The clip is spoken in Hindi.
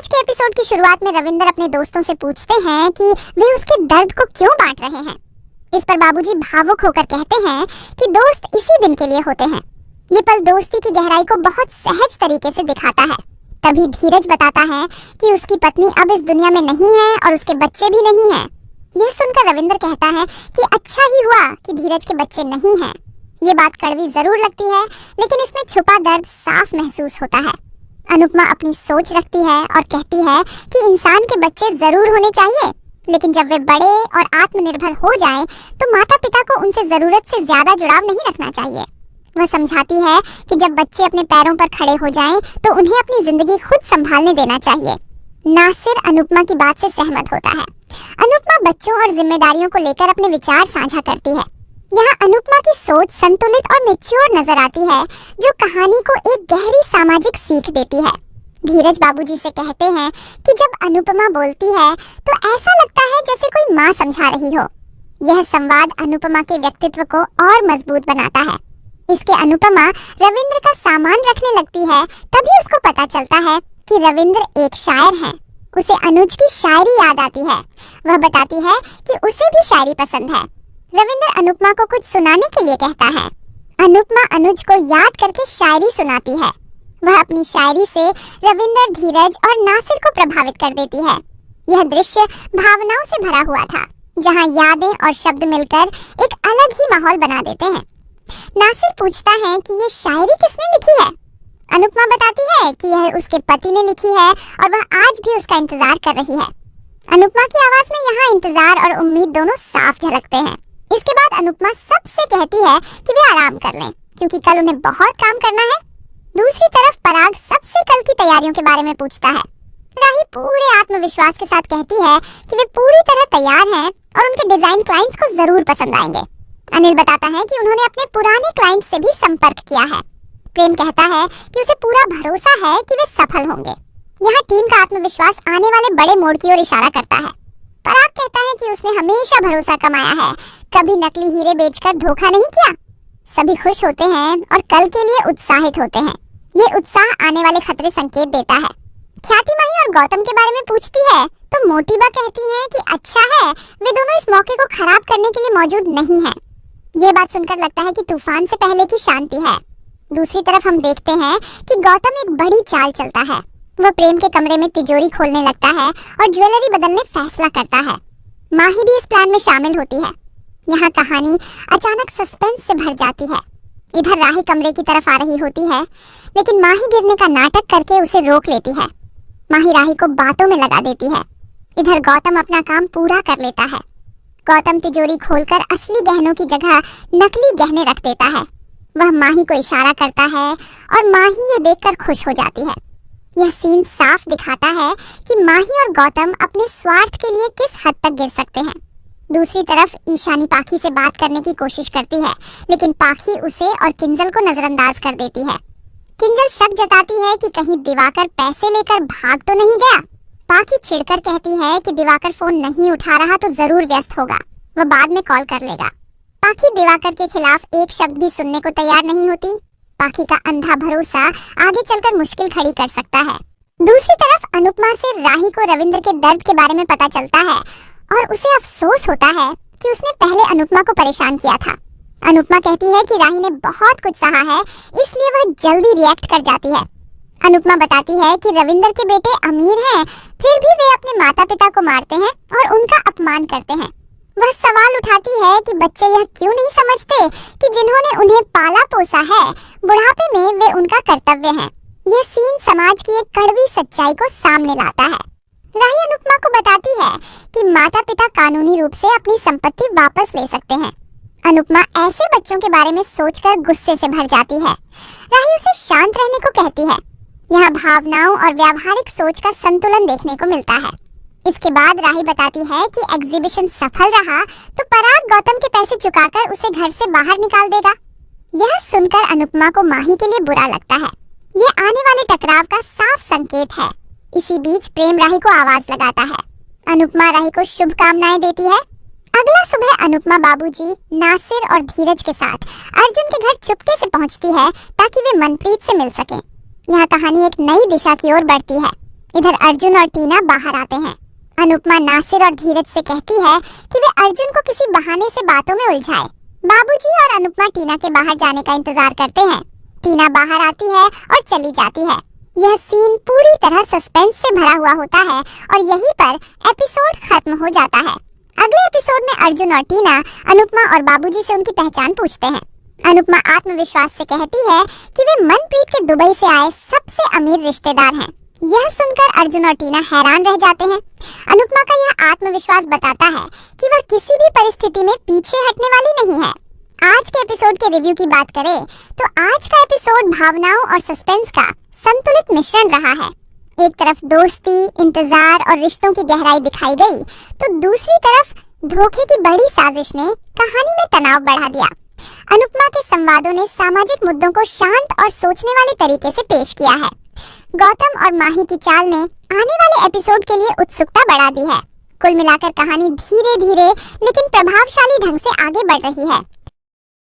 आज के एपिसोड की शुरुआत में रविंदर अपने दोस्तों से पूछते हैं कि वे उसके दर्द को क्यों बांट रहे हैं। इस पर बाबूजी भावुक होकर कहते हैं कि दोस्त इसी दिन के लिए होते हैं। ये पल दोस्ती की गहराई को बहुत सहज तरीके से दिखाता है। तभी धीरज बताता है कि उसकी पत्नी अब इस दुनिया में नहीं है और उसके बच्चे भी नहीं हैं। यह सुनकर रविंदर कहता है कि अच्छा ही हुआ कि धीरज के बच्चे नहीं हैं। ये बात कड़वी जरूर लगती है, लेकिन इसमें छुपा दर्द साफ महसूस होता है। अनुपमा अपनी सोच रखती है और कहती है कि इंसान के बच्चे जरूर होने चाहिए, लेकिन जब वे बड़े और आत्मनिर्भर हो जाएं, तो माता पिता को उनसे जरूरत से ज्यादा जुड़ाव नहीं रखना चाहिए। वह समझाती है कि जब बच्चे अपने पैरों पर खड़े हो जाएं, तो उन्हें अपनी जिंदगी खुद संभालने देना चाहिए। नासिर अनुपमा की बात से सहमत होता है। अनुपमा बच्चों और जिम्मेदारियों को लेकर अपने विचार साझा करती है। यहाँ अनुपमा की सोच संतुलित और मैच्योर नजर आती है, जो कहानी को एक गहरी सामाजिक सीख देती है। धीरज बाबूजी से कहते हैं कि जब अनुपमा बोलती है तो ऐसा लगता है जैसे कोई माँ समझा रही हो। यह संवाद अनुपमा के व्यक्तित्व को और मजबूत बनाता है। इसके अनुपमा रविंद्र का सामान रखने लगती है, तभी उसको पता चलता है कि रविंद्र एक शायर है। उसे अनुज की शायरी याद आती है। वह बताती है कि उसे भी शायरी पसंद है। रविंद्र अनुपमा को कुछ सुनाने के लिए कहता है। अनुपमा अनुज को याद करके शायरी सुनाती है। वह अपनी शायरी से रविंद्र, धीरज और नासिर को प्रभावित कर देती है। यह दृश्य भावनाओं से भरा हुआ था, जहां यादें और शब्द मिलकर एक अलग ही माहौल बना देते हैं। नासिर पूछता है कि ये शायरी किसने लिखी है। अनुपमा बताती है कि यह उसके पति ने लिखी है और वह आज भी उसका इंतजार कर रही है। अनुपमा की आवाज में यहाँ इंतजार और उम्मीद दोनों साफ झलकते हैं। इसके बाद अनुपमा सबसे कहती है कि वे आराम कर लें, क्योंकि कल उन्हें बहुत काम करना है। दूसरी तरफ पराग सबसे कल की तैयारियों के बारे में पूछता है। राही पूरे आत्मविश्वास के साथ कहती है कि वे पूरी तरह तैयार हैं और उनके डिजाइन क्लाइंट्स को जरूर पसंद आएंगे। अनिल बताता है कि उन्होंने अपने पुराने क्लाइंट्स से भी संपर्क किया है। प्रेम कहता है कि उसे पूरा भरोसा है कि वे सफल होंगे। यहाँ टीम का आत्मविश्वास आने वाले बड़े मोड़ की ओर इशारा करता है। पराग कहता है कि उसने हमेशा भरोसा कमाया है, कभी नकली हीरे बेचकर धोखा नहीं किया। सभी खुश होते हैं और कल के लिए उत्साहित होते हैं। ये उत्साह आने वाले खतरे संकेत देता है। ख्याति माही और गौतम के बारे में पूछती है तो मोटिबा कहती है कि अच्छा है, वे दोनों इस मौके को खराब करने के लिए मौजूद नहीं हैं। ये बात सुनकर लगता है कि तूफान से पहले की शांति है। दूसरी तरफ हम देखते हैं कि गौतम एक बड़ी चाल चलता है। वह प्रेम के कमरे में तिजोरी खोलने लगता है और ज्वेलरी बदलने फैसला करता है। माही भी इस प्लान में शामिल होती है। यहाँ कहानी अचानक सस्पेंस से भर जाती है। इधर राही कमरे की तरफ आ रही होती है, लेकिन माही गिरने का नाटक करके उसे रोक लेती है। माही राही को बातों में लगा देती है। इधर गौतम अपना काम पूरा कर लेता है। गौतम तिजोरी खोलकर असली गहनों की जगह नकली गहने रख देता है। वह माही को इशारा करता है और माही यह देखकर खुश हो जाती है। यह सीन साफ दिखाता है कि माही और गौतम अपने स्वार्थ के लिए किस हद तक गिर सकते हैं। दूसरी तरफ ईशानी पाखी से बात करने की कोशिश करती है, लेकिन पाखी उसे और किंजल को नजरअंदाज कर देती है। किंजल शक जताती है कि कहीं दिवाकर पैसे लेकर भाग तो नहीं गया। पाखी चिढ़कर कहती है कि दिवाकर फोन नहीं उठा रहा तो जरूर व्यस्त होगा, वह बाद में कॉल कर लेगा। पाखी दिवाकर के खिलाफ एक शब्द भी सुनने को तैयार नहीं होती। पाखी का अंधा भरोसा आगे चलकर मुश्किल खड़ी कर सकता है। दूसरी तरफ अनुपमा से राही को रविंद्र के दर्द के बारे में पता चलता है और उसे अफसोस होता है कि उसने पहले अनुपमा को परेशान किया था। अनुपमा कहती है कि राही ने बहुत कुछ सहा है, इसलिए वह जल्दी रिएक्ट कर जाती है। अनुपमा बताती है कि रविंद्र के बेटे अमीर हैं, फिर भी वे अपने माता पिता को मारते हैं और उनका अपमान करते हैं। वह सवाल उठाती है कि बच्चे यह क्यों नहीं समझते कि जिन्होंने उन्हें पाला पोसा है, बुढ़ापे में वे उनका कर्तव्य है। यह सीन समाज की एक कड़वी सच्चाई को सामने लाता है। राही अनुपमा को बताती है कि माता पिता कानूनी रूप से अपनी संपत्ति वापस ले सकते हैं। अनुपमा ऐसे बच्चों के बारे में सोचकर गुस्से से भर जाती है। राही उसे शांत रहने को कहती है। यहाँ भावनाओं और व्यावहारिक सोच का संतुलन देखने को मिलता है। इसके बाद राही बताती है कि एग्जीबिशन सफल रहा तो पराग गौतम के पैसे चुकाकर उसे घर से बाहर निकाल देगा। यह सुनकर अनुपमा को माही के लिए बुरा लगता है। यह आने वाले टकराव का साफ संकेत है। इसी बीच प्रेम राही को आवाज लगाता है। अनुपमा राही को शुभकामनाएं देती है। अगला सुबह अनुपमा बाबूजी, नासिर और धीरज के साथ अर्जुन के घर चुपके से पहुंचती है ताकि वे मनप्रीत से मिल सकें। यहाँ कहानी एक नई दिशा की ओर बढ़ती है। इधर अर्जुन और टीना बाहर आते हैं। अनुपमा नासिर और धीरज से कहती है कि वे अर्जुन को किसी बहाने से बातों में उलझाए। बाबूजी और अनुपमा टीना के बाहर जाने का इंतजार करते हैं। टीना बाहर आती है और चली जाती है। यह सीन पूरी तरह सस्पेंस से भरा हुआ होता है और यहीं पर एपिसोड खत्म हो जाता है। अगले एपिसोड में अर्जुन और टीना अनुपमा और बाबूजी से उनकी पहचान पूछते हैं। अनुपमा आत्मविश्वास से कहती है कि वे मनप्रीत के दुबई से आए सबसे अमीर रिश्तेदार हैं। यह सुनकर अर्जुन और टीना हैरान रह जाते हैं। अनुपमा का यह आत्मविश्वास बताता है कि वह किसी भी परिस्थिति में पीछे हटने वाली नहीं है। आज के एपिसोड के रिव्यू की बात करें तो आज का एपिसोड भावनाओं और सस्पेंस का संतुलित मिश्रण रहा है। एक तरफ दोस्ती, इंतजार और रिश्तों की गहराई दिखाई गई, तो दूसरी तरफ धोखे की बड़ी साजिश ने कहानी में तनाव बढ़ा दिया। अनुपमा के संवादों ने सामाजिक मुद्दों को शांत और सोचने वाले तरीके से पेश किया है। गौतम और माही की चाल ने आने वाले एपिसोड के लिए उत्सुकता बढ़ा दी है। कुल मिलाकर कहानी धीरे धीरे लेकिन प्रभावशाली ढंग से आगे बढ़ रही है।